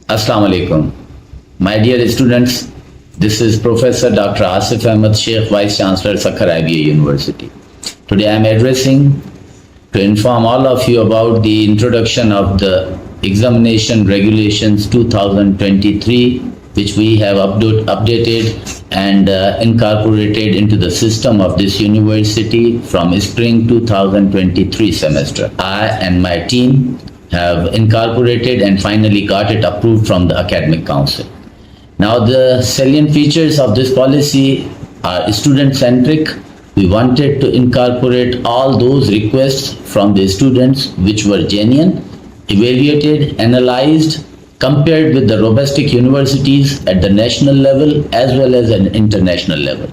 Assalamu alaikum. My dear students, this is Professor Dr. Asif Ahmed, Shaikh, Vice Chancellor, Sakkar University. Today I am addressing to inform all of you about the introduction of the Examination Regulations 2023, which we have updated and incorporated into the system of this university from spring 2023 semester. I and my team have incorporated and finally got it approved from the Academic Council. Now the salient features of this policy are student-centric. We wanted to incorporate all those requests from the students which were genuine, evaluated, analyzed, compared with the robustic universities at the national level as well as an international level.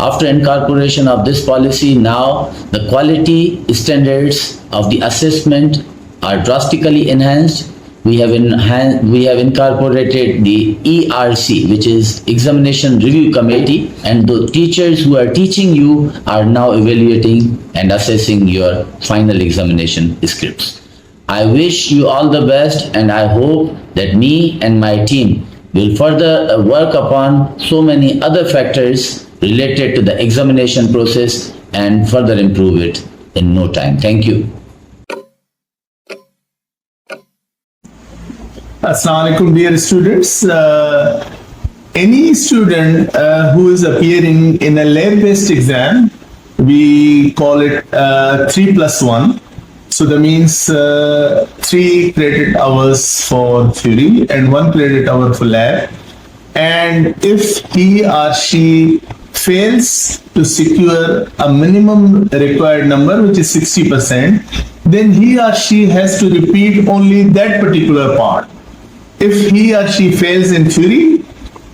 After incorporation of this policy, now the quality standards of the assessment are drastically enhanced. We have incorporated the ERC, which is Examination Review Committee, and the teachers who are teaching you are now evaluating and assessing your final examination scripts. I wish you all the best, and I hope that me and my team will further work upon so many other factors related to the examination process and further improve it in no time. Thank you. Assalamu alaikum, dear students. Any student who is appearing in a lab-based exam, we call it 3+1. So that means 3 credit hours for theory and 1 credit hour for lab. And if he or she fails to secure a minimum required number, which is 60%, then he or she has to repeat only that particular part. If he or she fails in theory,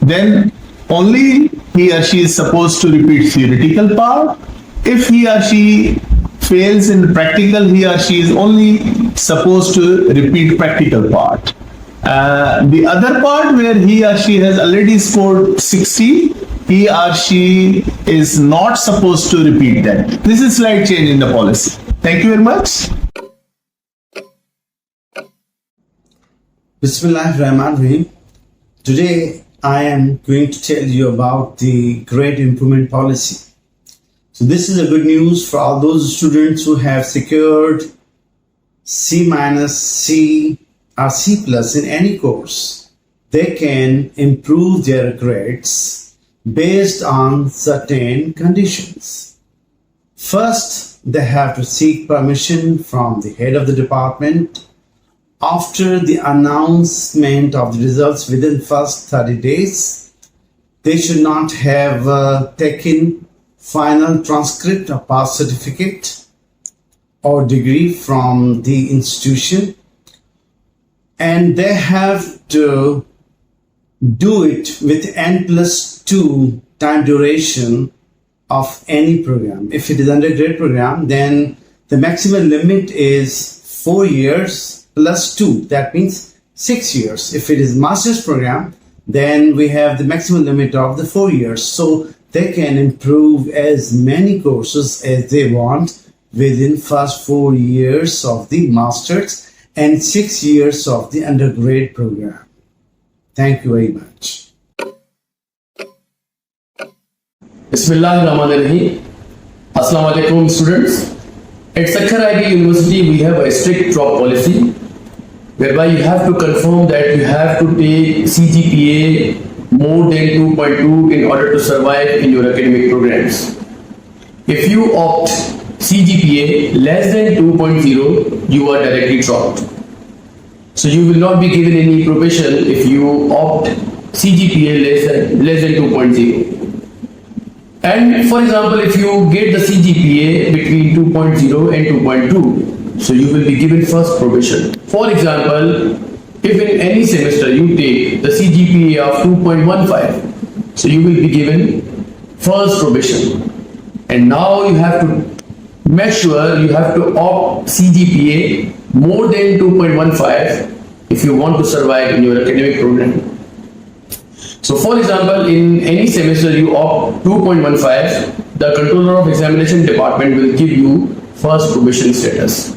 then only he or she is supposed to repeat theoretical part. If he or she fails in practical, he or she is only supposed to repeat practical part. The other part where he or she has already scored 60, he or she is not supposed to repeat that. This is slight change in the policy. Thank you very much. Bismillahirrahmanirrahim. Today I am going to tell you about the grade improvement policy. So this is a good news for all those students who have secured C-, C or C+ in any course. They can improve their grades based on certain conditions. First, they have to seek permission from the head of the department after the announcement of the results within first 30 days. They should not have taken final transcript or pass certificate or degree from the institution, and they have to do it with N+2 time duration of any program. If it is undergrad program, then the maximum limit is 4 years +2, that means 6 years. If it is master's program, then we have the maximum limit of the 4 years. So they can improve as many courses as they want within first 4 years of the master's and 6 years of the undergrad program. Thank you very much. Bismillahirrahmanirrahim. Assalamu alaikum, students. At Sakkar University, we have a strict drop policy whereby you have to confirm that you have to take CGPA more than 2.2 in order to survive in your academic programs. If you opt CGPA less than 2.0, you are directly dropped. So you will not be given any probation if you opt CGPA less than 2.0. And for example, if you get the CGPA between 2.0 and 2.2, so you will be given first probation. For example, if in any semester you take the CGPA of 2.15, so you will be given first probation. And now you have to make sure you have to opt CGPA more than 2.15 if you want to survive in your academic program. So for example, in any semester you opt 2.15, the controller of examination department will give you first probation status,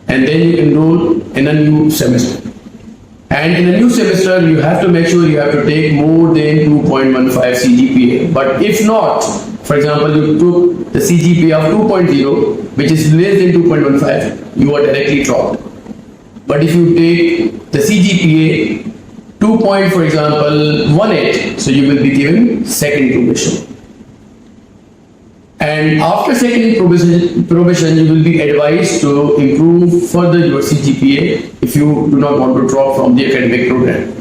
and then you enroll in a new semester. And in a new semester, you have to make sure you have to take more than 2.15 CGPA. But if not, for example, you took the CGPA of 2.0, which is less than 2.15, you are directly dropped. But if you take the CGPA 2 point, for example, 18, so you will be given second probation. And after second probation, you will be advised to improve further your CGPA if you do not want to drop from the academic program.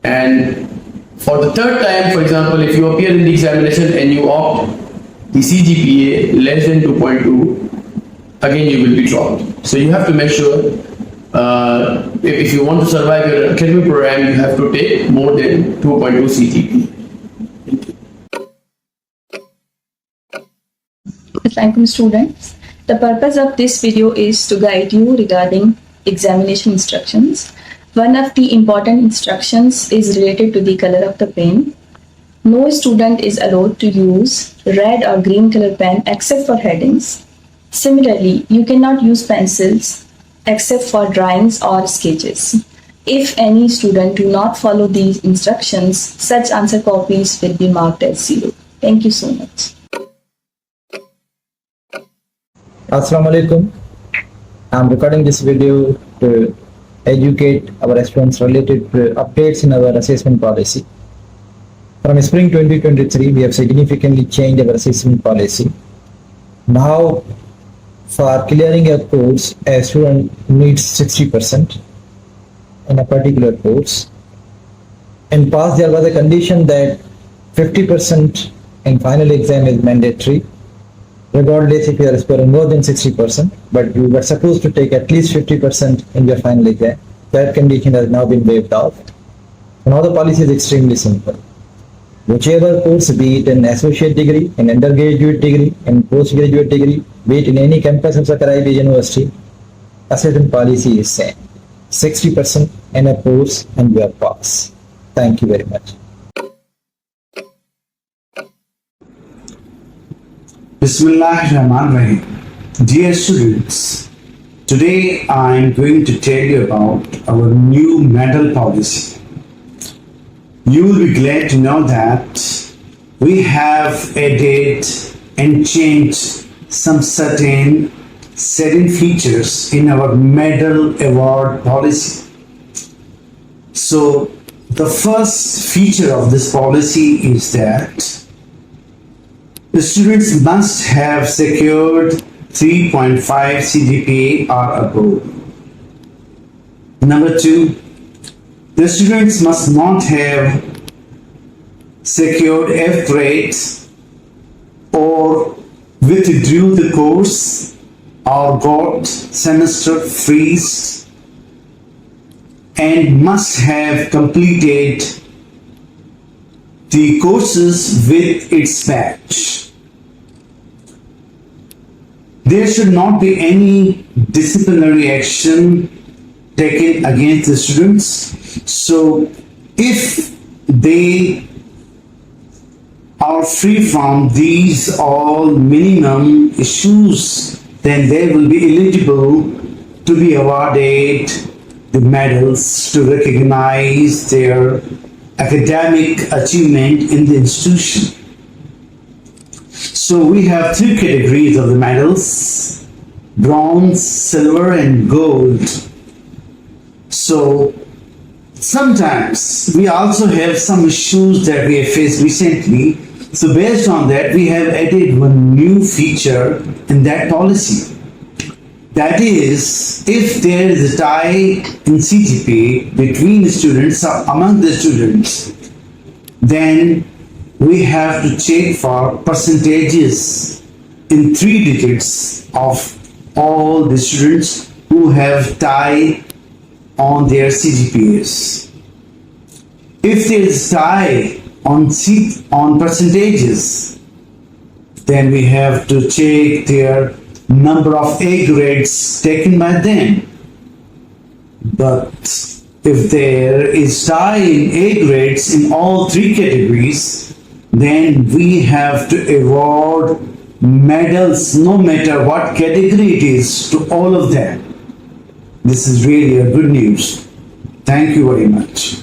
And for the third time, for example, if you appear in the examination and you opt the CGPA less than 2.2, again you will be dropped. So you have to make sure if you want to survive your academic program, you have to take more than 2.2 CGPA. Assalamualaikum students. The purpose of this video is to guide you regarding examination instructions. One of the important instructions is related to the color of the pen. No student is allowed to use red or green color pen except for headings. Similarly, you cannot use pencils except for drawings or sketches. If any student do not follow these instructions, such answer copies will be marked as 0. Thank you so much. Assalamu alaikum. I'm recording this video to educate our students related to updates in our assessment policy. From spring 2023, we have significantly changed our assessment policy. Now, for clearing a course, a student needs 60% in a particular course. In past, there was a condition that 50% in final exam is mandatory, regardless if you are scoring more than 60%, but you were supposed to take at least 50% in your final exam. That condition has now been waived off. Now the policy is extremely simple. Whichever course, be it an associate degree, an undergraduate degree, and postgraduate degree, be it in any campus of Sakkara IB University, assessment policy is same. 60% in a course and you are pass. Thank you very much. Bismillahirrahmanirrahim. Dear students, today I am going to tell you about our new medal policy. You will be glad to know that we have added and changed some certain features in our medal award policy. So the first feature of this policy is that the students must have secured 3.5 CGPA or above. Number 2, the students must not have secured F grades or withdrew the course or got semester freeze, and must have completed the courses with its batch. There should not be any disciplinary action taken against the students. So if they are free from these all minimum issues, then they will be eligible to be awarded the medals to recognize their academic achievement in the institution. So we have 3 categories of the medals: bronze, silver, and gold. So sometimes we also have some issues that we have faced recently. So based on that, we have added one new feature in that policy. That is, if there is a tie in CGPA between the students or among the students, then we have to check for percentages in 3 digits of all the students who have tie on their CGPAs. If there is tie on percentages, then we have to check their number of A grades taken by them. But if there is tie in A grades in all 3 categories, then we have to award medals no matter what category it is to all of them. This is really a good news. Thank you very much.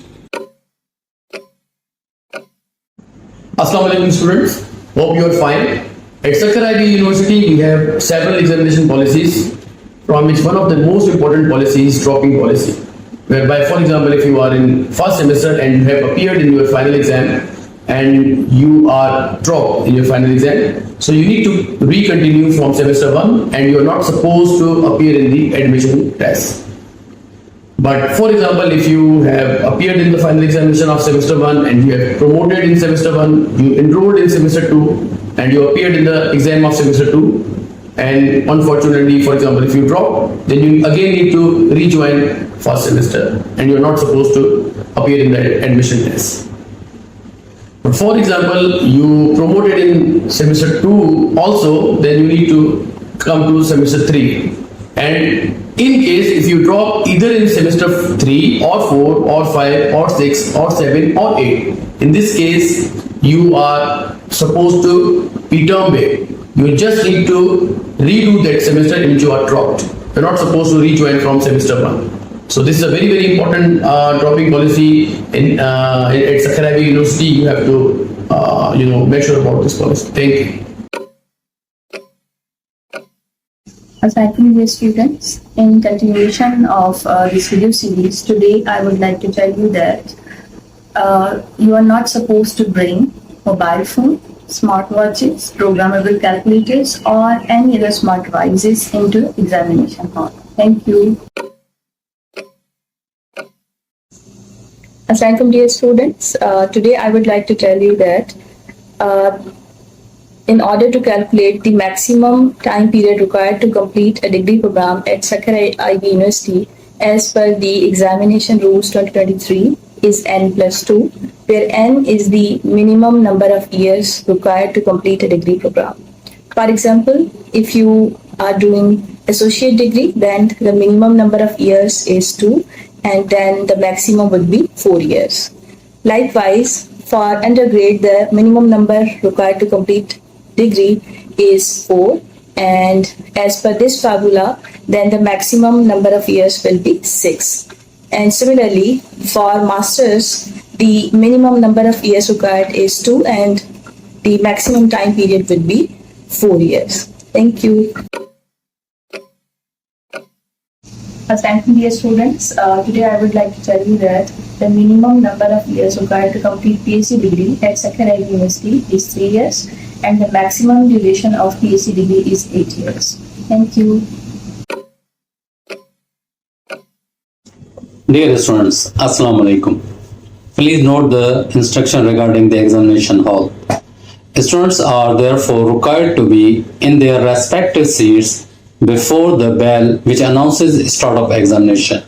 Assalamu alaikum students, hope you are fine. At Shaikh University we have several examination policies, from which one of the most important policies is dropping policy, whereby for example if you are in first semester and you have appeared in your final exam and you are dropped in your final exam, so you need to re-continue from semester 1 and you are not supposed to appear in the admission test. But for example, if you have appeared in the final examination of semester 1 and you have promoted in semester 1, you enrolled in semester 2 and you appeared in the exam of semester 2, and unfortunately, for example, if you drop, then you again need to rejoin first semester and you are not supposed to appear in the admission test. But for example, you promoted in semester 2 also, then you need to come to semester 3. And in case if you drop either in semester 3 or 4 or 5 or 6 or 7 or 8, in this case you are supposed to be term back. You just need to redo that semester in which you are dropped. You are not supposed to rejoin from semester 1. So this is a very, very important dropping policy at Shaikh University. You have to make sure about this policy. Thank you. Aside dear students, in continuation of this video series, today I would like to tell you that you are not supposed to bring mobile phone, smartwatches, programmable calculators or any other smart devices into examination hall. Thank you. Aside from dear students, today I would like to tell you that in order to calculate the maximum time period required to complete a degree program at Shaikh University as per the examination rules 2023 is n+2, where n is the minimum number of years required to complete a degree program. For example, if you are doing associate degree, then the minimum number of years is 2 and then the maximum would be 4 years. Likewise, for undergrad, the minimum number required to complete degree is 4, and as per this formula, then the maximum number of years will be 6. And similarly, for masters, the minimum number of years required is 2 and the maximum time period will be 4 years. Thank you. Thank you, dear students. Today I would like to tell you that the minimum number of years required to complete PhD degree at Shaikh University is 3 years and the maximum duration of PhD degree is 8 years. Thank you. Dear students, Assalamu alaikum. Please note the instruction regarding the examination hall. Students are therefore required to be in their respective seats before the bell which announces start of examination.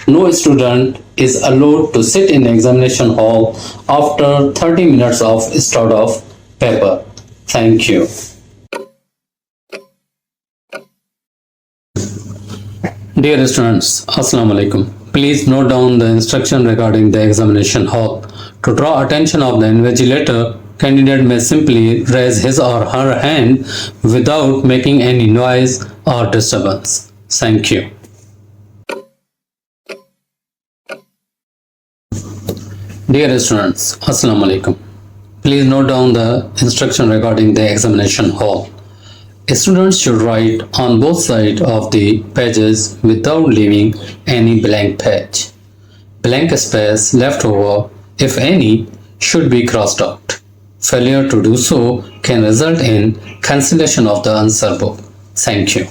No student is allowed to sit in examination hall after 30 minutes of start of paper. Thank you. Dear students, Assalamu alaikum. Please note down the instruction regarding the examination hall. To draw attention of the invigilator, candidate may simply raise his or her hand without making any noise or disturbance. Thank you. Dear students, Assalamu alaikum. Please note down the instruction regarding the examination hall. Students should write on both sides of the pages without leaving any blank page. Blank space left over, if any, should be crossed out. Failure to do so can result in cancellation of the answer book. Thank you.